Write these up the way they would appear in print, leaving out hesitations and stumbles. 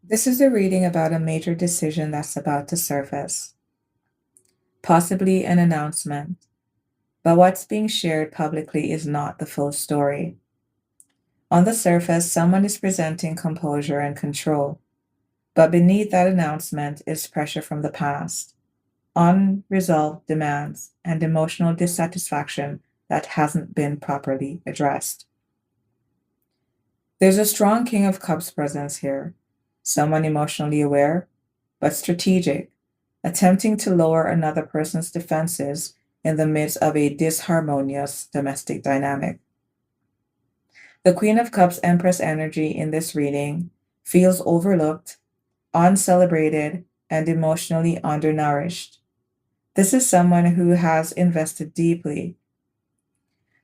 This is a reading about a major decision that's about to surface, possibly an announcement, but what's being shared publicly is not the full story. On the surface, someone is presenting composure and control, but beneath that announcement is pressure from the past, unresolved demands, and emotional dissatisfaction that hasn't been properly addressed. There's a strong King of Cups presence here, someone emotionally aware, but strategic, attempting to lower another person's defenses in the midst of a disharmonious domestic dynamic. The Queen of Cups Empress energy in this reading feels overlooked, uncelebrated, and emotionally undernourished. This is someone who has invested deeply,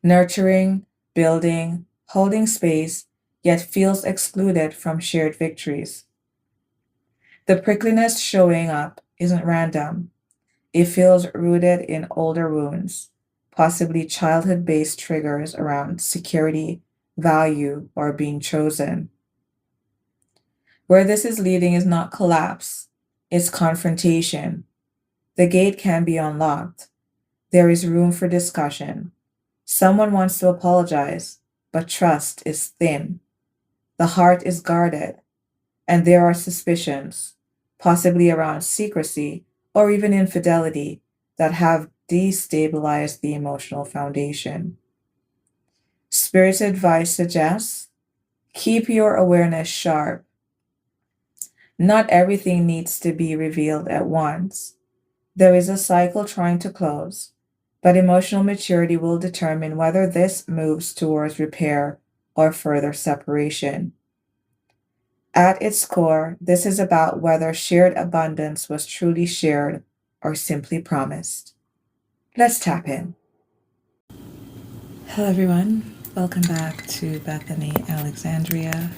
nurturing, building, holding space, yet feels excluded from shared victories. The prickliness showing up isn't random. It feels rooted in older wounds, possibly childhood based triggers around security, value, or being chosen. Where this is leading is not collapse, it's confrontation. The gate can be unlocked. There is room for discussion. Someone wants to apologize, but trust is thin. The heart is guarded, and there are suspicions, possibly around secrecy or even infidelity, that have destabilized the emotional foundation. Spirit's advice suggests keep your awareness sharp. Not everything needs to be revealed at once. There is a cycle trying to close, but emotional maturity will determine whether this moves towards repair or further separation. At its core, this is about whether shared abundance was truly shared or simply promised. Let's tap in. Hello, everyone. Welcome back to Bethany Alexandria.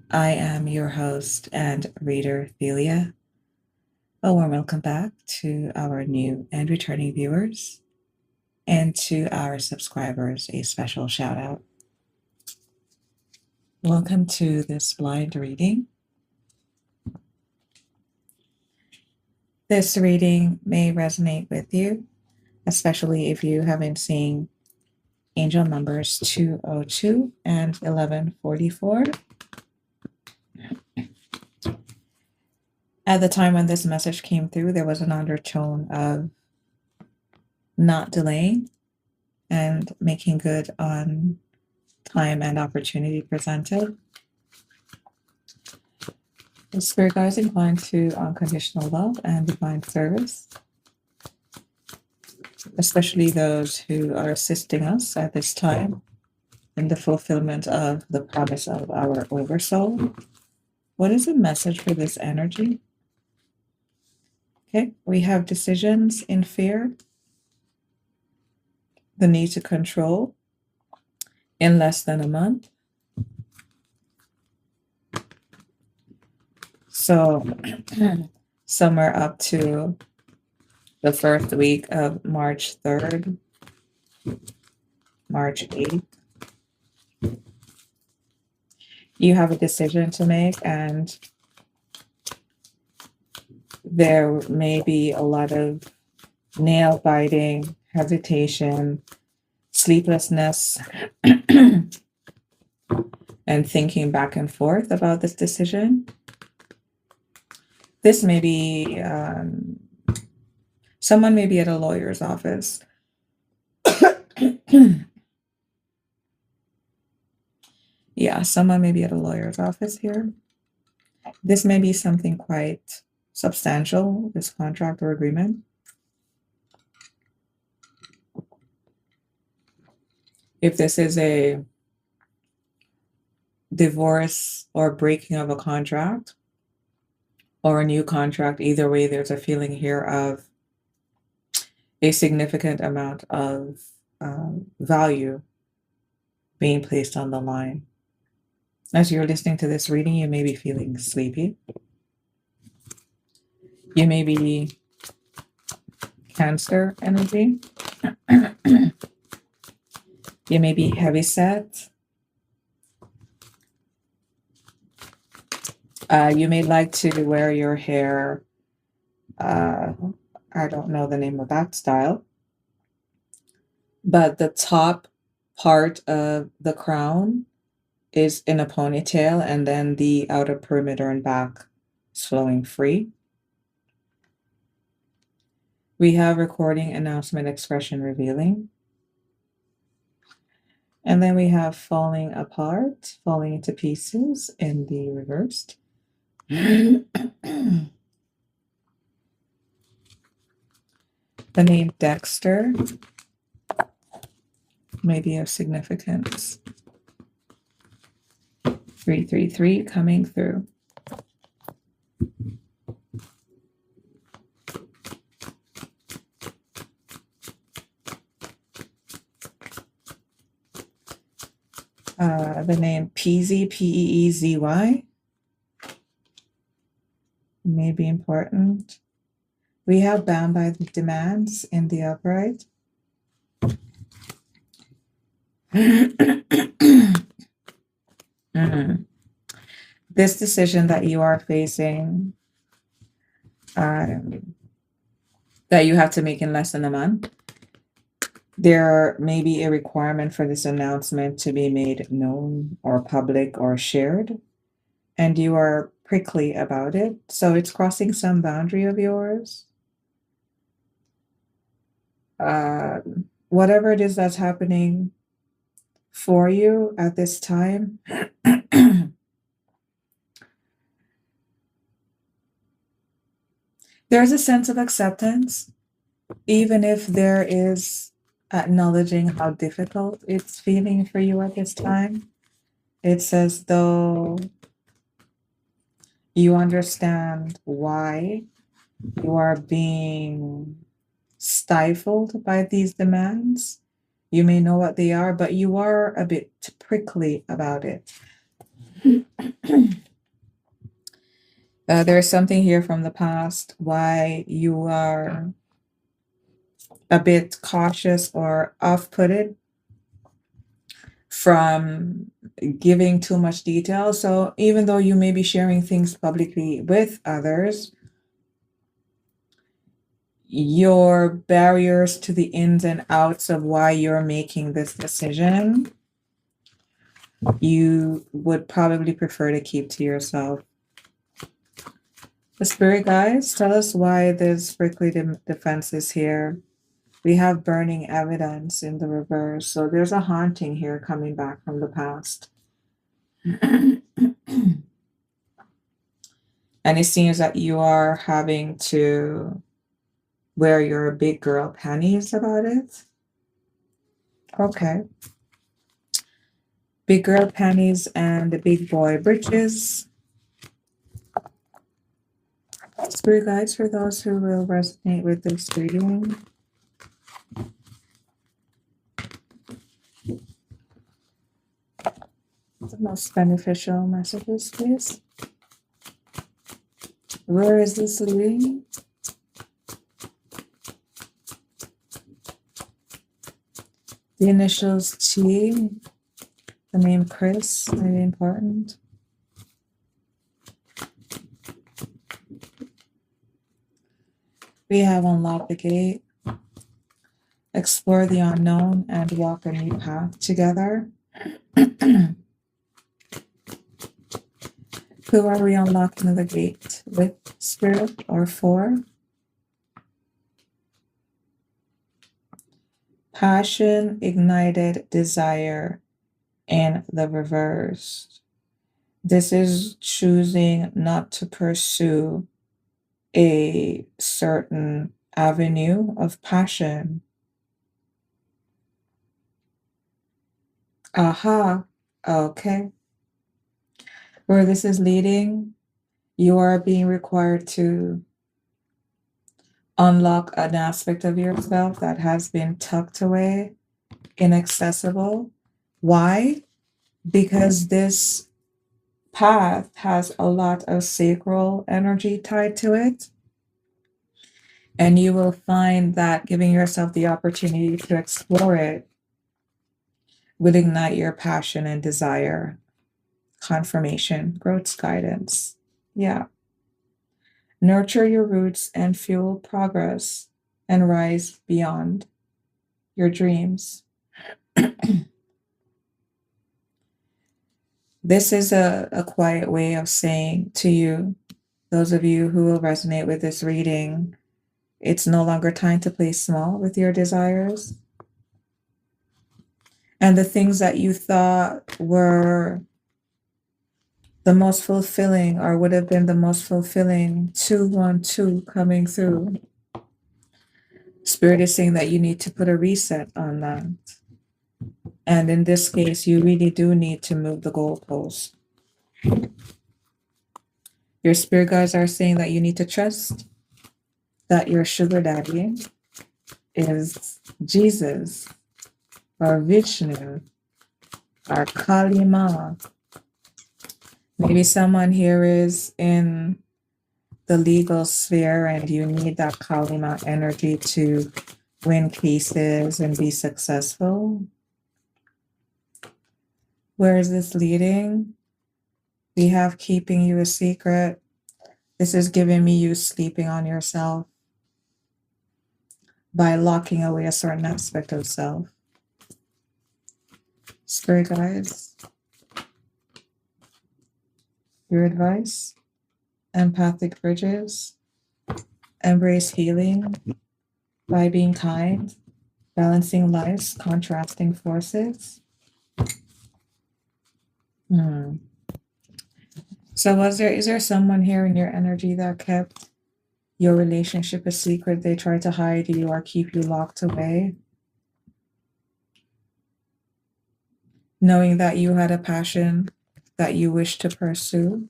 I am your host and reader, Thelia. A warm welcome back to our new and returning viewers, and to our subscribers, a special shout out. Welcome to this blind reading. This reading may resonate with you, especially if you haven't seen angel numbers 202 and 1144. At the time when this message came through, there was an undertone of not delaying and making good on time and opportunity presented. The spirit guide is inclined to unconditional love and divine service, especially those who are assisting us at this time in the fulfillment of the promise of our oversoul. What is the message for this energy? Okay, we have decisions in fear, the need to control in less than a month. So somewhere up to the first week of March 3rd, March 8th, you have a decision to make, and there may be a lot of nail biting, hesitation, sleeplessness, and thinking back and forth about this decision. This may be, someone may be at a lawyer's office. Yeah, someone may be at a lawyer's office here. This may be something quite substantial, this contract or agreement. If this is a divorce or breaking of a contract or a new contract, either way, there's a feeling here of a significant amount of value being placed on the line. As you're listening to this reading, you may be feeling sleepy. You may be Cancer energy. You may be heavy set. You may like to wear your hair, I don't know the name of that style, but the top part of the crown is in a ponytail, and then the outer perimeter and back is flowing free. We have recording, announcement, expression, revealing. And then we have falling apart, falling into pieces in the reversed. The name Dexter may be of significance. 333 coming through. The name Peezy, Peezy, may be important. We have bound by the demands in the upright. This decision that you are facing, that you have to make in less than a month, there may be a requirement for this announcement to be made known or public or shared, and you are prickly about it. So it's crossing some boundary of yours. Whatever it is that's happening for you at this time, there's a sense of acceptance, even if there is acknowledging how difficult it's feeling for you at this time. It's as though you understand why you are being stifled by these demands. You may know what they are, but you are a bit prickly about it. There's something here from the past why you are a bit cautious or off-putted from giving too much detail. So even though you may be sharing things publicly with others, your barriers to the ins and outs of why you're making this decision, you would probably prefer to keep to yourself. The spirit guides tell us why this prickly defense is here. We have burning evidence in the reverse. So there's a haunting here coming back from the past. And it seems that you are having to wear your big girl panties about it. Okay. Big girl panties and the big boy britches. Spirit guides for those who will resonate with this reading. The most beneficial messages, please. Where is this leading? The initials T, the name Chris, very important. We have unlocked the gate, explore the unknown, and walk a new path together. Who are we unlocking the gate with, spirit, or for? Passion, ignited desire, and the reverse. This is choosing not to pursue a certain avenue of passion. Aha, okay. Where this is leading, you are being required to unlock an aspect of yourself that has been tucked away, inaccessible. Why? Because this path has a lot of sacral energy tied to it. And you will find that giving yourself the opportunity to explore it will ignite your passion and desire. Confirmation, growth guidance. Yeah. Nurture your roots and fuel progress and rise beyond your dreams. This is a quiet way of saying to you, those of you who will resonate with this reading, it's no longer time to play small with your desires. And the things that you thought were the most fulfilling or would have been the most fulfilling 212 coming through. Spirit is saying that you need to put a reset on that. And in this case, you really do need to move the goalpost. Your spirit guides are saying that you need to trust that your sugar daddy is Jesus or Vishnu or Kali Ma. Maybe someone here is in the legal sphere and you need that Kali Ma energy to win cases and be successful. Where is this leading? We have keeping you a secret. This is giving me you sleeping on yourself by locking away a certain aspect of self. Spirit guides, your advice, empathic bridges, embrace healing by being kind, balancing life's contrasting forces. So is there someone here in your energy that kept your relationship a secret? They tried to hide you or keep you locked away, knowing that you had a passion that you wish to pursue.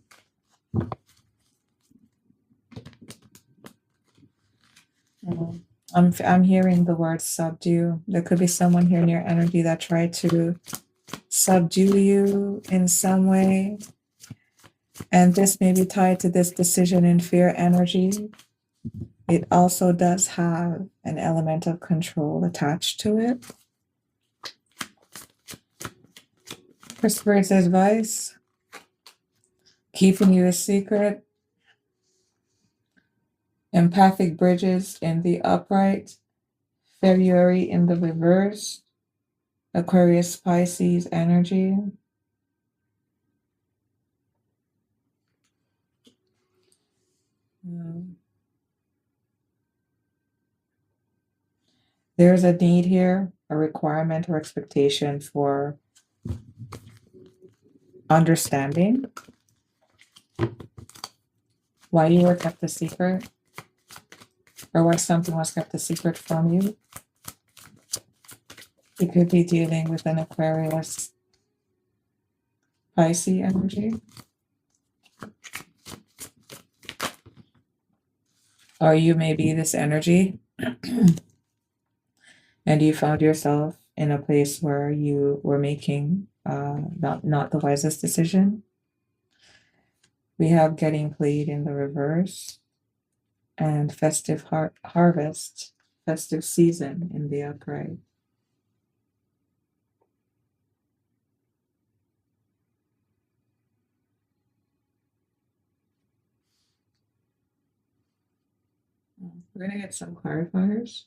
I'm hearing the word subdue. There could be someone here in your energy that tried to subdue you in some way. And this may be tied to this decision in fear energy. It also does have an element of control attached to it. For Spirit's advice, keeping you a secret, empathic bridges in the upright, February in the reverse, Aquarius Pisces energy. There's a need here, a requirement or expectation for understanding why you were kept a secret or why something was kept a secret from you. You could be dealing with an Aquarius Pisces energy. Or you may be this energy and you found yourself in a place where you were making not the wisest decision. We have getting played in the reverse and festive harvest, festive season in the upright. We're going to get some clarifiers.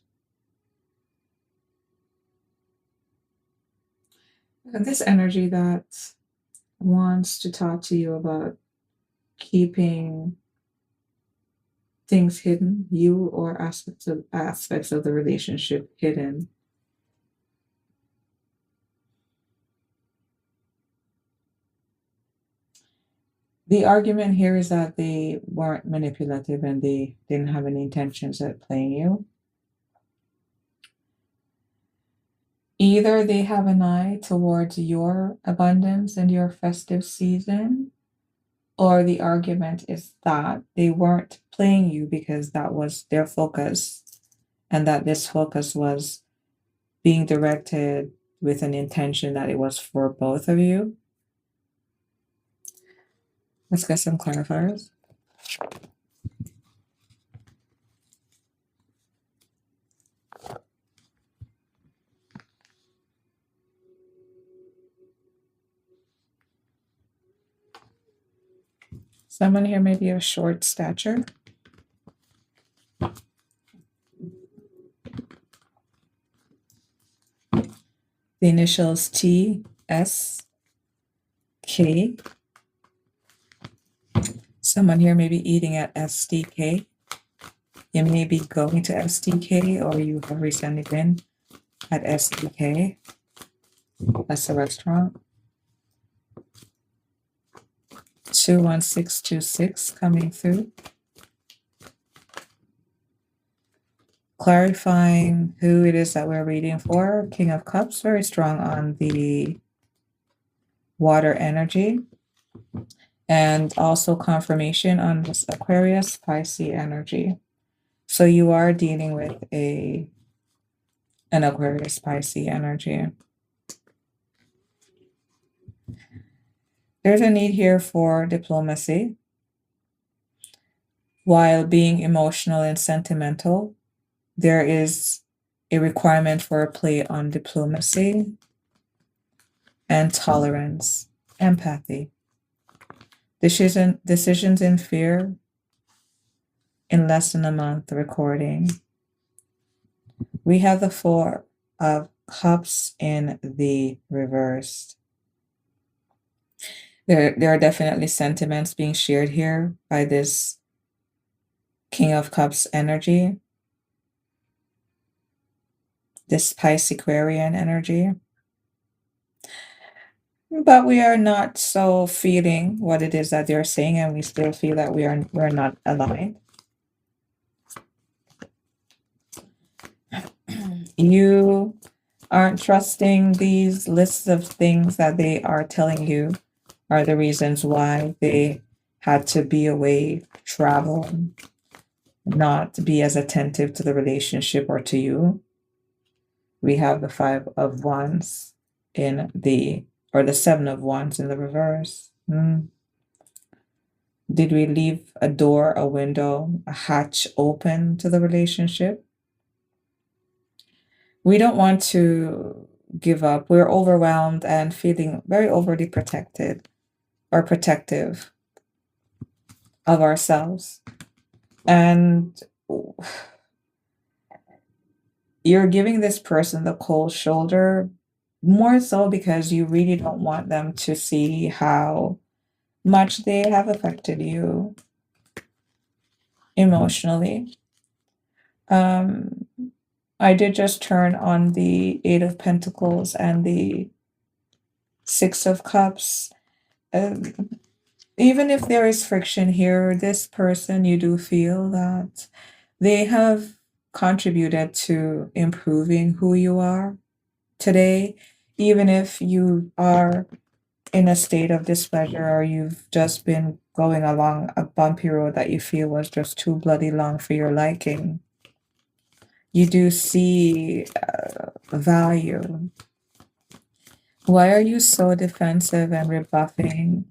This energy that wants to talk to you about keeping things hidden, you or aspects of the relationship hidden. The argument here is that they weren't manipulative and they didn't have any intentions at playing you. Either they have an eye towards your abundance and your festive season, or the argument is that they weren't playing you because that was their focus, and that this focus was being directed with an intention that it was for both of you. Let's get some clarifiers. Someone here may be of short stature. The initials T, S, K. Someone here may be eating at SDK. You may be going to SDK, or you have recently been at SDK. That's a restaurant. 21626 coming through. Clarifying who it is that we're reading for. King of Cups, very strong on the water energy. And also confirmation on this Aquarius, Pisces energy. So you are dealing with an Aquarius, Pisces energy. There's a need here for diplomacy. While being emotional and sentimental, there is a requirement for a play on diplomacy and tolerance, empathy. Decisions in fear in less than a month recording. We have the Four of Cups in the reversed. There are definitely sentiments being shared here by this King of Cups energy, this Pisces Aquarian energy. But we are not so feeling what it is that they're saying, and we still feel that we're not aligned. You aren't trusting these lists of things that they are telling you are the reasons why they had to be away, travel, not be as attentive to the relationship or to you. We have the Five of Wands in the, or the Seven of Wands in the reverse. Did we leave a door, a window, a hatch open to the relationship? We don't want to give up. We're overwhelmed and feeling very overly protected or protective of ourselves. And you're giving this person the cold shoulder, more so because you really don't want them to see how much they have affected you emotionally. I did just turn on the Eight of Pentacles and the Six of Cups. Even if there is friction here, this person, you do feel that they have contributed to improving who you are today, even if you are in a state of displeasure or you've just been going along a bumpy road that you feel was just too bloody long for your liking. You do see value. Why are you so defensive and rebuffing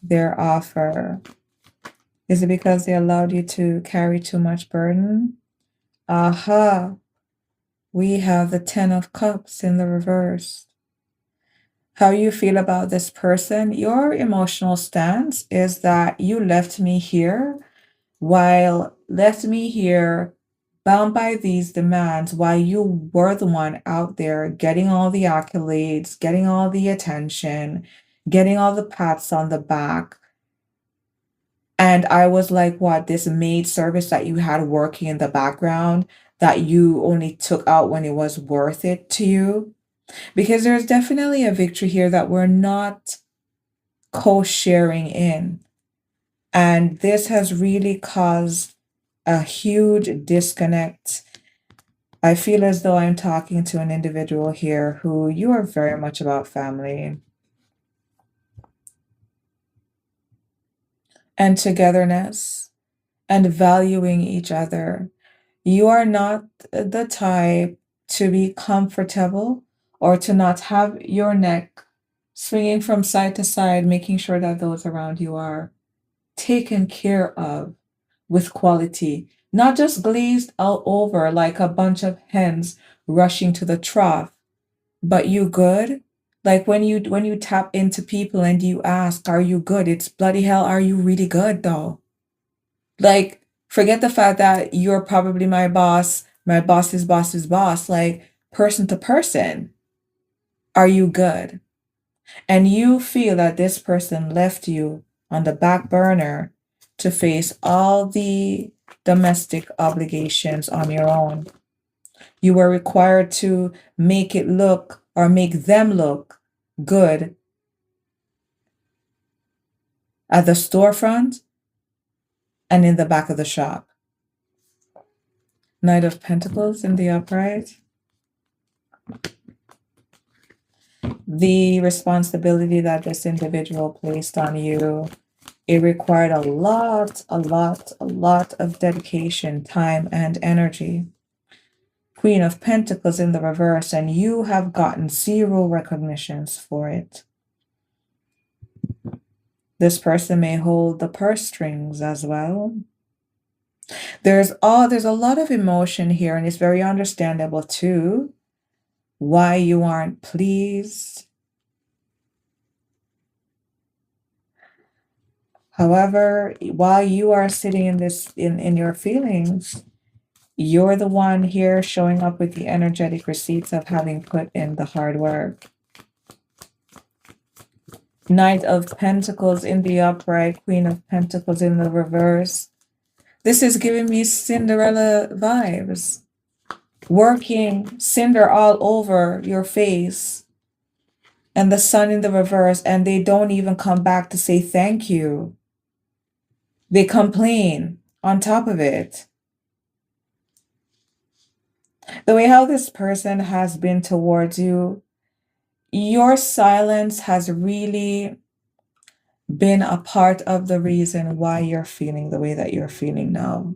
their offer? Is it because they allowed you to carry too much burden? Aha! We have the Ten of Cups in the reverse. How you feel about this person, your emotional stance is that you left me here bound by these demands, while you were the one out there getting all the accolades, getting all the attention, getting all the pats on the back. And I was like, what, this maid service that you had working in the background that you only took out when it was worth it to you? Because there's definitely a victory here that we're not co-sharing in. And this has really caused a huge disconnect. I feel as though I'm talking to an individual here who you are very much about family and togetherness and valuing each other. You are not the type to be comfortable or to not have your neck swinging from side to side, making sure that those around you are taken care of with quality, not just glazed all over like a bunch of hens rushing to the trough, but you good, Like when you tap into people and you ask, are you good? It's bloody hell, are you really good though? Like, forget the fact that you're probably my boss's boss's boss, like person to person. Are you good? And you feel that this person left you on the back burner to face all the domestic obligations on your own. You were required to make it look or make them look good at the storefront and in the back of the shop. Knight of Pentacles in the upright. The responsibility that this individual placed on you, it required a lot of dedication, time, and energy. Queen of Pentacles in the reverse, and you have gotten zero recognitions for it. This person may hold the purse strings as well. There's a lot of emotion here, and it's very understandable too why you aren't pleased. However, while you are sitting in this in your feelings, you're the one here showing up with the energetic receipts of having put in the hard work. Knight of Pentacles in the upright, Queen of Pentacles in the reverse. This is giving me Cinderella vibes. Working cinder all over your face. And the sun in the reverse, and they don't even come back to say thank you. They complain on top of it. The way how this person has been towards you, your silence has really been a part of the reason why you're feeling the way that you're feeling now.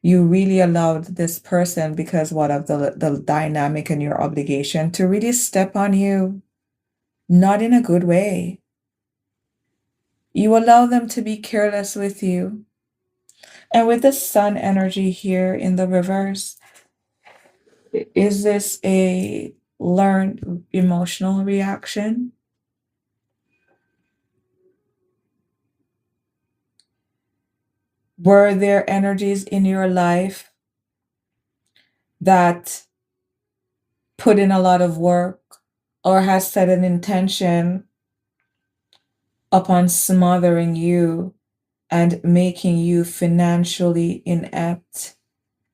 You really allowed this person, because what of the dynamic and your obligation, to really step on you, not in a good way. You allow them to be careless with you. And with the sun energy here in the reverse, is this a learned emotional reaction? Were there energies in your life that put in a lot of work or has set an intention upon smothering you and making you financially inept,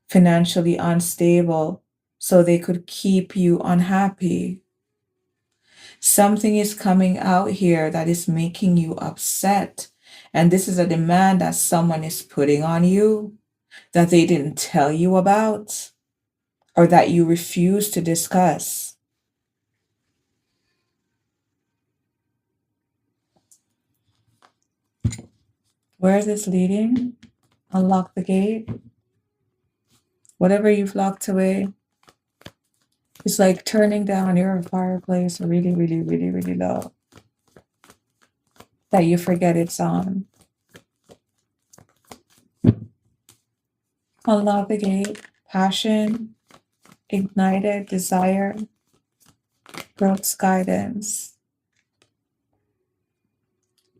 financially unstable, so they could keep you unhappy? Something is coming out here that is making you upset. And this is a demand that someone is putting on you that they didn't tell you about or that you refuse to discuss. Where is this leading? Unlock the gate. Whatever you've locked away, it's like turning down your fireplace really, really, really, really low, that you forget it's on. Unlock the gate. Passion, ignited desire, growth's guidance.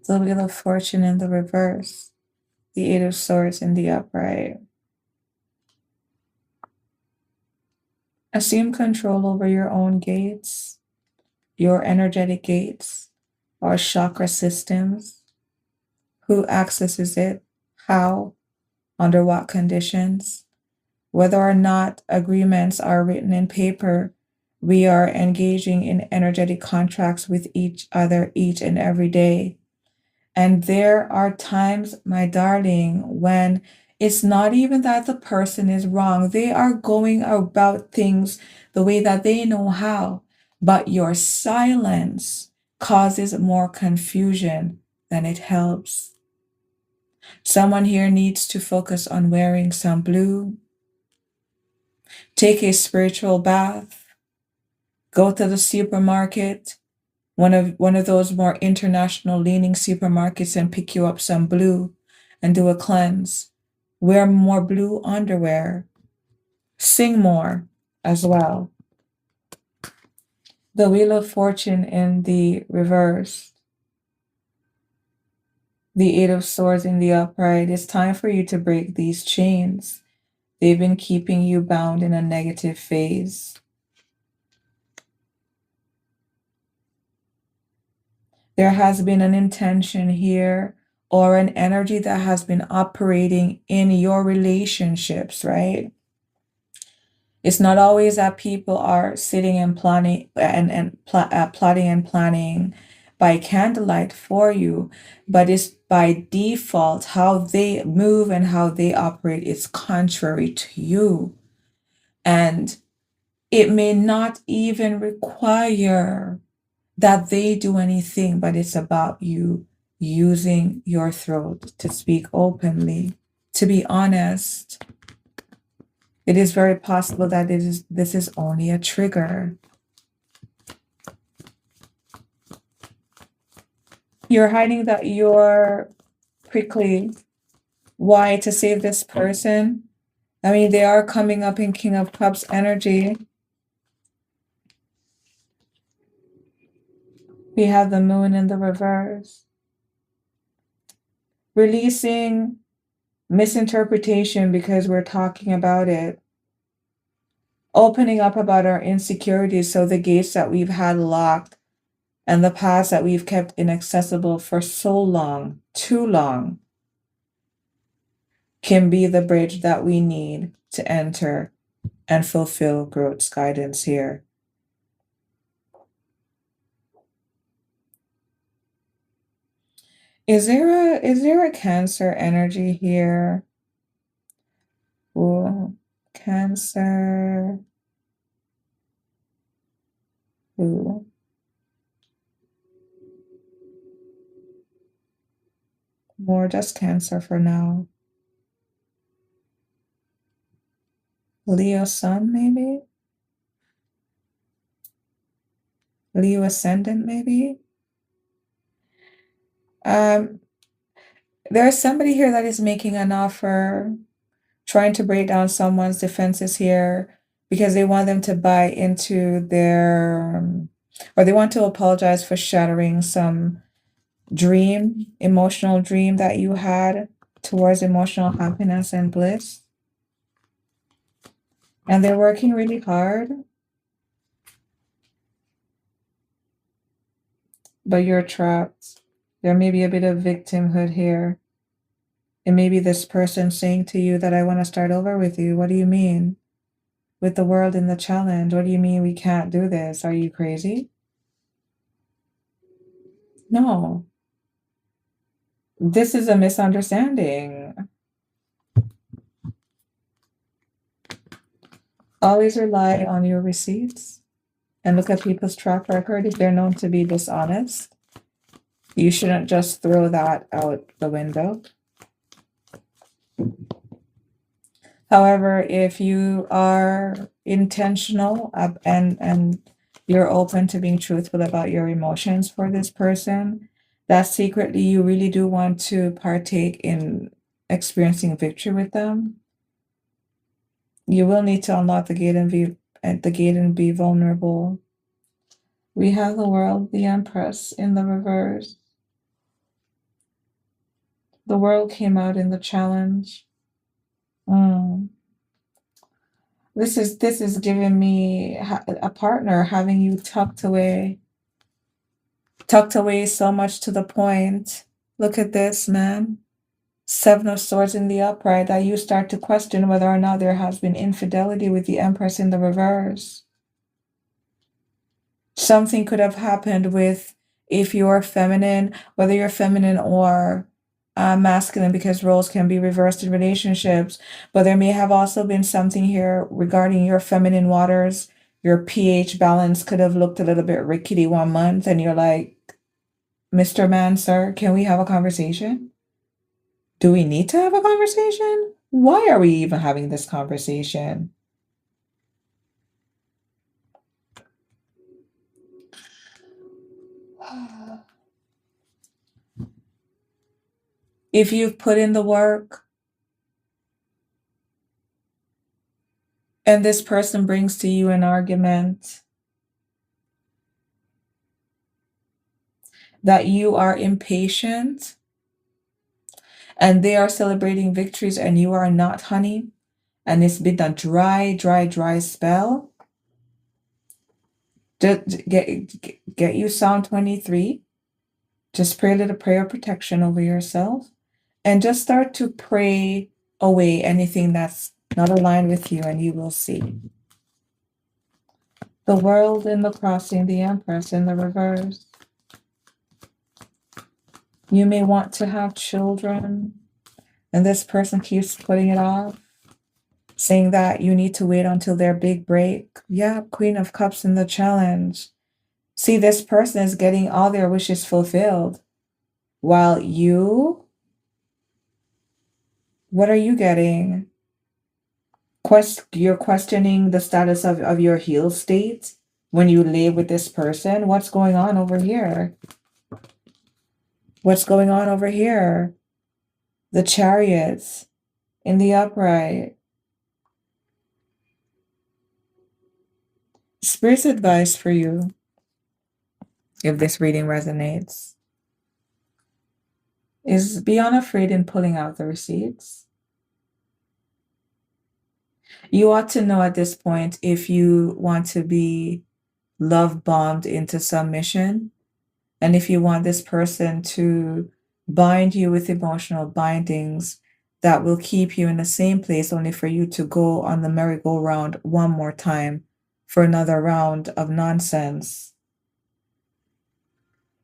The Wheel of Fortune in the reverse. The Eight of Swords in the upright. Assume control over your own gates, your energetic gates, or chakra systems. Who accesses it? How? Under what conditions? Whether or not agreements are written in paper, we are engaging in energetic contracts with each other each and every day. And there are times, my darling, when it's not even that the person is wrong. They are going about things the way that they know how. But your silence causes more confusion than it helps. Someone here needs to focus on wearing some blue. Take a spiritual bath. Go to the supermarket, one of those more international leaning supermarkets, and pick you up some blue and do a cleanse. Wear more blue underwear. Sing more as well. The Wheel of Fortune in the reverse. The Eight of Swords in the upright. It's time for you to break these chains. They've been keeping you bound in a negative phase. There has been an intention here or an energy that has been operating in your relationships, right? It's not always that people are sitting and planning plotting and planning by candlelight for you, but it's by default how they move and how they operate is contrary to you. And it may not even require that they do anything, but it's about you using your throat to speak openly, to be honest. It is very possible that this is only a trigger. You're hiding that you're prickly. Why? To save this person? I mean, they are coming up in King of Cups energy. We have the moon in the reverse. Releasing misinterpretation because we're talking about it. Opening up about our insecurities, so the gates that we've had locked and the paths that we've kept inaccessible for so long, too long, can be the bridge that we need to enter and fulfill growth's guidance here. Is there a Cancer energy here? Ooh, Cancer. Ooh. More just Cancer for now. Leo sun, maybe? Leo ascendant, maybe? There's somebody here that is making an offer, trying to break down someone's defenses here because they want them to buy into their, or they want to apologize for shattering some dream, emotional dream that you had towards emotional happiness and bliss. And they're working really hard, but you're trapped. There may be a bit of victimhood here. It may be this person saying to you that I want to start over with you. What do you mean? With the world in the challenge, what do you mean we can't do this? Are you crazy? No. This is a misunderstanding. Always rely on your receipts and look at people's track record if they're known to be dishonest. You shouldn't just throw that out the window. However, if you are intentional and you're open to being truthful about your emotions for this person, that secretly you really do want to partake in experiencing victory with them, you will need to unlock the gate and be vulnerable. We have the World, the Empress in the reverse. The World came out in the challenge. This is giving me a partner having you tucked away so much to the point. Look at this, man. Seven of Swords in the upright, that you start to question whether or not there has been infidelity with the Empress in the reverse. Something could have happened with, if you're feminine, whether you're feminine or masculine, because roles can be reversed in relationships, but there may have also been something here regarding your feminine waters. Your pH balance could have looked a little bit rickety one month, and you're like, Mr. Man, sir, can we have a conversation? Do we need to have a conversation? Why are we even having this conversation? If you've put in the work and this person brings to you an argument, that you are impatient and they are celebrating victories and you are not, honey, and it's been a dry spell, just get you Psalm 23. Just pray a little prayer of protection over yourself and just start to pray away anything that's not aligned with you, and you will see. The World in the Crossing, the Empress in the reverse. You may want to have children, and this person keeps putting it off, saying that you need to wait until their big break. Yeah, Queen of Cups in the Challenge. See, this person is getting all their wishes fulfilled, while you, what are you getting? You're questioning the status of your healed state when you lay with this person. What's going on over here? What's going on over here? The Chariots in the upright. Spirit's advice for you, if this reading resonates, is be unafraid in pulling out the receipts. You ought to know at this point if you want to be love bombed into submission, and if you want this person to bind you with emotional bindings that will keep you in the same place, only for you to go on the merry-go-round one more time for another round of nonsense.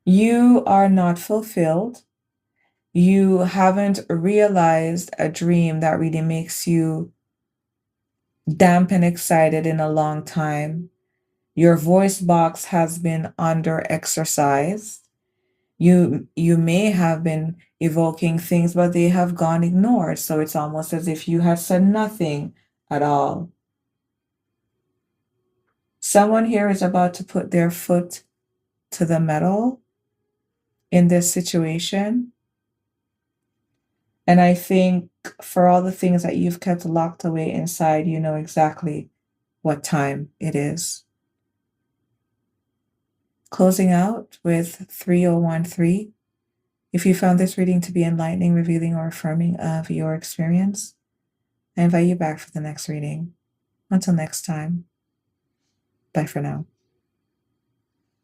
You are not fulfilled. You haven't realized a dream that really makes you damp and excited in a long time. Your voice box has been under exercised. You may have been evoking things, but they have gone ignored. So it's almost as if you have said nothing at all. Someone here is about to put their foot to the metal in this situation. And I think for all the things that you've kept locked away inside, you know exactly what time it is. Closing out with 3013. If you found this reading to be enlightening, revealing, or affirming of your experience, I invite you back for the next reading. Until next time, bye for now.